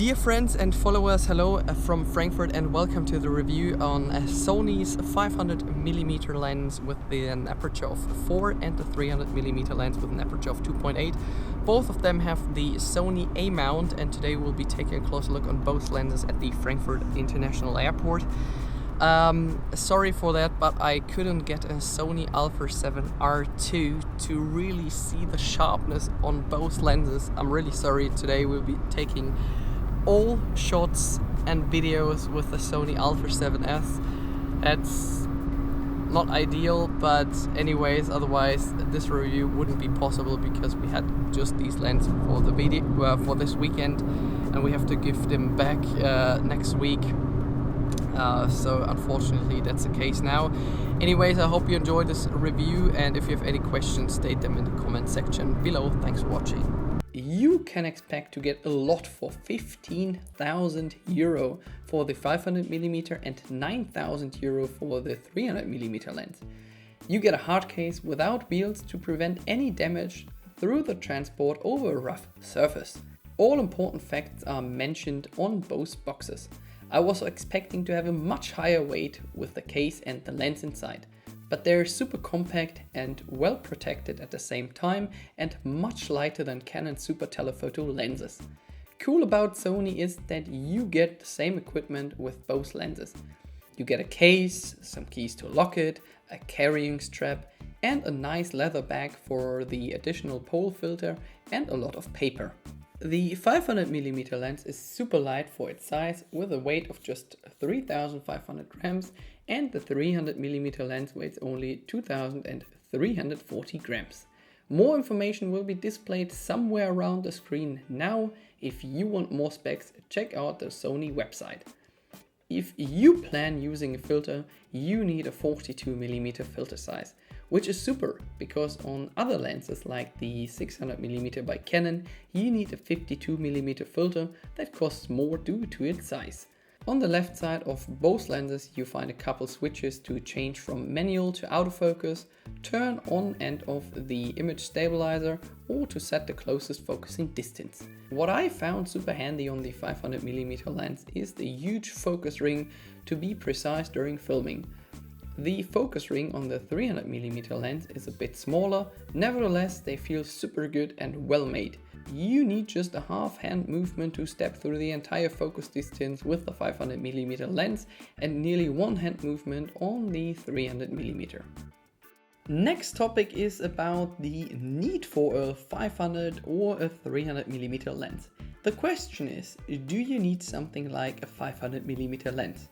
Dear friends and followers, hello from Frankfurt and welcome to the review on Sony's 500mm lens with an aperture of 4 and the 300mm lens with an aperture of 2.8. Both of them have the Sony A mount, and today we'll be taking a closer look on both lenses at the Frankfurt International Airport. Sorry for that, but I couldn't get a Sony Alpha 7R II to really see the sharpness on both lenses. I'm really sorry. Today we'll be taking all shots and videos with the Sony Alpha 7S. That's not ideal, but anyways, otherwise this review wouldn't be possible because we had just these lenses for the video for this weekend, and we have to give them back next week. So unfortunately that's the case now. Anyways, I hope you enjoyed this review, and if you have any questions, state them in the comment section below. Thanks for watching. You can expect to get a lot for 15,000 euro for the 500mm and 9,000 euro for the 300mm lens. You get a hard case without wheels to prevent any damage through the transport over a rough surface. All important facts are mentioned on both boxes. I was expecting to have a much higher weight with the case and the lens inside, but they're super compact and well protected at the same time, and much lighter than Canon super telephoto lenses. Cool about Sony is that you get the same equipment with both lenses. You get a case, some keys to lock it, a carrying strap, and a nice leather bag for the additional pole filter, and a lot of paper. The 500mm lens is super light for its size with a weight of just 3,500 grams, and the 300mm lens weighs only 2,340 grams. More information will be displayed somewhere around the screen now. If you want more specs, check out the Sony website. If you plan using a filter, you need a 42mm filter size, which is super because on other lenses like the 600mm by Canon, you need a 52mm filter that costs more due to its size. On the left side of both lenses you find a couple switches to change from manual to autofocus, turn on and off the image stabilizer, or to set the closest focusing distance. What I found super handy on the 500mm lens is the huge focus ring to be precise during filming. The focus ring on the 300mm lens is a bit smaller, nevertheless they feel super good and well made. You need just a half hand movement to step through the entire focus distance with the 500mm lens, and nearly one hand movement on the 300mm. Next topic is about the need for a 500 or a 300mm lens. The question is, do you need something like a 500mm lens?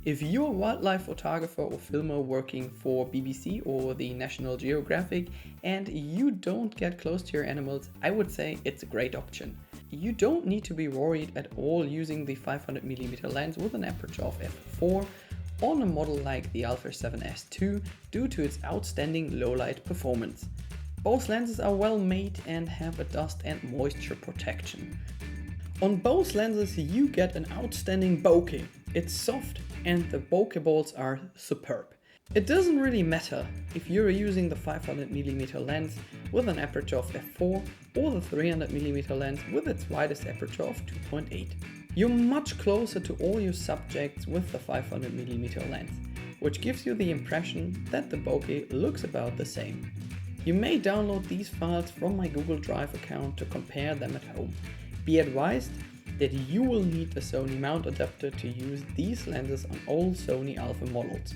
If you're a wildlife photographer or filmer working for BBC or the National Geographic and you don't get close to your animals, I would say it's a great option. You don't need to be worried at all using the 500mm lens with an aperture of f4 on a model like the Alpha 7S II due to its outstanding low light performance. Both lenses are well made and have a dust and moisture protection. On both lenses you get an outstanding bokeh. It's soft and the bokeh balls are superb. It doesn't really matter if you're using the 500mm lens with an aperture of f4 or the 300mm lens with its widest aperture of 2.8. You're much closer to all your subjects with the 500mm lens, which gives you the impression that the bokeh looks about the same. You may download these files from my Google Drive account to compare them at home. Be advised that you will need a Sony mount adapter to use these lenses on all Sony Alpha models.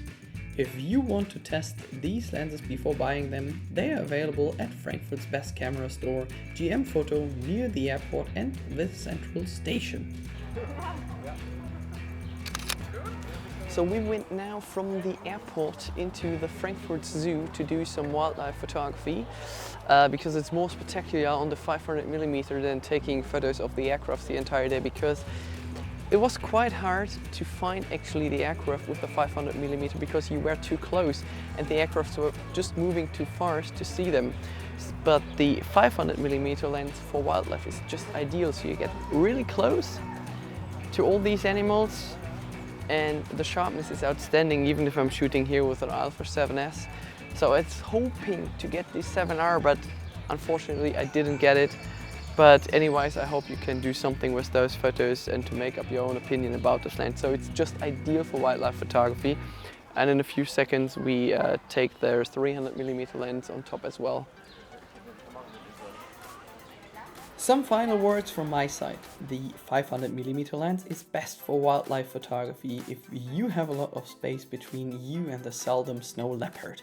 If you want to test these lenses before buying them, they are available at Frankfurt's best camera store, GM-Foto, near the airport and the central station. So we went now from the airport into the Frankfurt Zoo to do some wildlife photography because it's more spectacular on the 500mm than taking photos of the aircraft the entire day, because it was quite hard to find actually the aircraft with the 500mm because you were too close and the aircrafts were just moving too fast to see them. But the 500mm lens for wildlife is just ideal, so you get really close to all these animals. And the sharpness is outstanding even if I'm shooting here with an Alpha 7S. So I was hoping to get the 7R, but unfortunately I didn't get it. But anyways, I hope you can do something with those photos and to make up your own opinion about this lens. So it's just ideal for wildlife photography. And in a few seconds we take their 300mm lens on top as well. Some final words from my side. The 500mm lens is best for wildlife photography if you have a lot of space between you and the seldom snow leopard.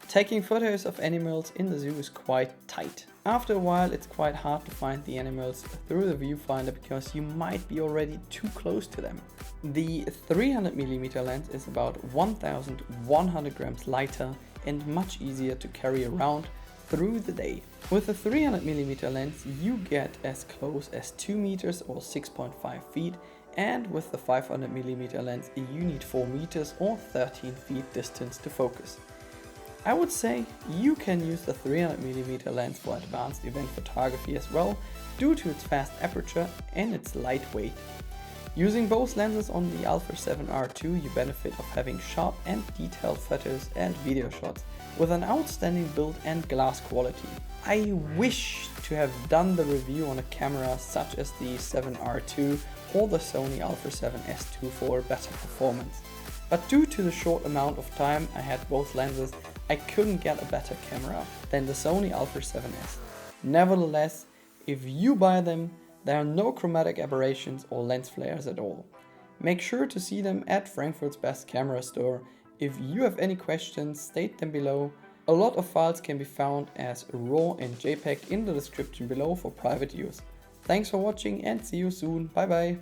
Taking photos of animals in the zoo is quite tight. After a while it's quite hard to find the animals through the viewfinder because you might be already too close to them. The 300mm lens is about 1100 grams lighter and much easier to carry around through the day. With the 300mm lens you get as close as 2 meters or 6.5 feet, and with the 500mm lens you need 4 meters or 13 feet distance to focus. I would say you can use the 300mm lens for advanced event photography as well, due to its fast aperture and its lightweight. Using both lenses on the Alpha 7R II you benefit of having sharp and detailed photos and video shots with an outstanding build and glass quality. I wish to have done the review on a camera such as the 7R II or the Sony Alpha 7S II for better performance. But due to the short amount of time I had both lenses, I couldn't get a better camera than the Sony Alpha 7S. Nevertheless, if you buy them, there are no chromatic aberrations or lens flares at all. Make sure to see them at Frankfurt's best camera store. If you have any questions, state them below. A lot of files can be found as RAW and JPEG in the description below for private use. Thanks for watching and see you soon. Bye bye.